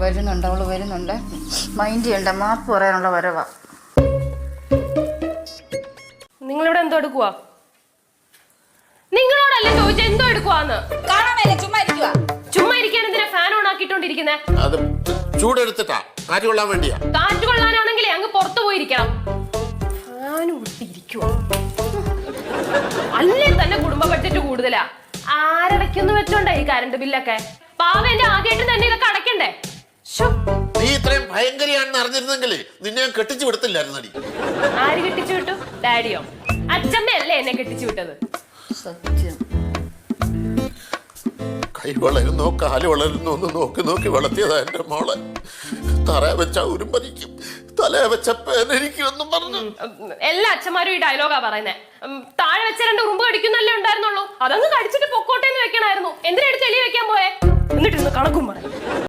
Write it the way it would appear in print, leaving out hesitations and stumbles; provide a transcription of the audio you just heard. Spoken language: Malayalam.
വരുന്നുണ്ട്, അവള് വരുന്നുണ്ട്. മൈൻഡ് ചെയ്യണ്ട, മാപ്പ് പറയാനുള്ള വരവാ. നിങ്ങളിവിടെ എന്തോ എടുക്കുവാ? നിങ്ങളോടല്ലേ ചോദിച്ച എന്തോ എടുക്കുവാന്ന്? ചുമ്മാ ഇരിക്കാൻ എന്തിനാ ഫാൻ ഓൺ ആക്കിട്ടോണ്ടിരിക്കുന്നേ? അത് ചൂടെടുത്തിട്ടാ, കാറ്റ് കൊള്ളാൻ വേണ്ടിയാ. കാറ്റ് കൊള്ളാനാണെങ്കിലേ അങ്ങ് പുറത്തു പോയിരിക്കണം. ഫാനും വിട്ടിരിക്കുവാ. അല്ലേ തന്നെ കുടുംബ ബഡ്ജറ്റ് കൂടുതലാ. ആരടയ്ക്കൊന്ന് വെച്ചോണ്ടേ ഈ കറണ്ട് ബില്ലൊക്കെ? പാവന്റെ ആദ്യമായിട്ട് തന്നെ ഇതൊക്കെ അടയ്ക്കണ്ടേ? നീ ഇത്രയും ഭയങ്കരിയാണെന്ന് അറിഞ്ഞിരുന്നെങ്കിൽ നിന്നെ ഞാൻ കെട്ടിച്ചു വിടത്തില്ലായിരുന്നടി. ആര് കെട്ടിച്ചു വിട്ടു? ഡാഡിയോ? അച്ഛമ്മയല്ലേ എന്നെ കെട്ടിച്ചു വിട്ടത്? സത്യം. കൈ വളരുന്നോ കാല് വളരുന്നോ ഒന്ന് നോക്കി നോക്കി വളർത്തിയതാ എന്റെ മോളെ. തറയെ വെച്ച ഉരുമ്പരിക്കും, തലയെ വെച്ച പേനരിക്കും എന്നും പറഞ്ഞു. എല്ലാ അച്ഛന്മാരും ഈ ഡയലോഗാ പറയുന്നേ. താഴെ വെച്ച 2 ഉറുമ്പ് കടിക്കുന്നല്ലേ ഉണ്ടായിരുന്നുള്ളൂ, അതങ്ങ് കടിച്ചിട്ട് പൊക്കോട്ടെ എന്ന് വെക്കണായിരുന്നു. എന്തിനാ എടുത്ത് എലി വെക്കാൻ പോയെ? എന്നിട്ടിരുന്ന് കണക്കും പറയും.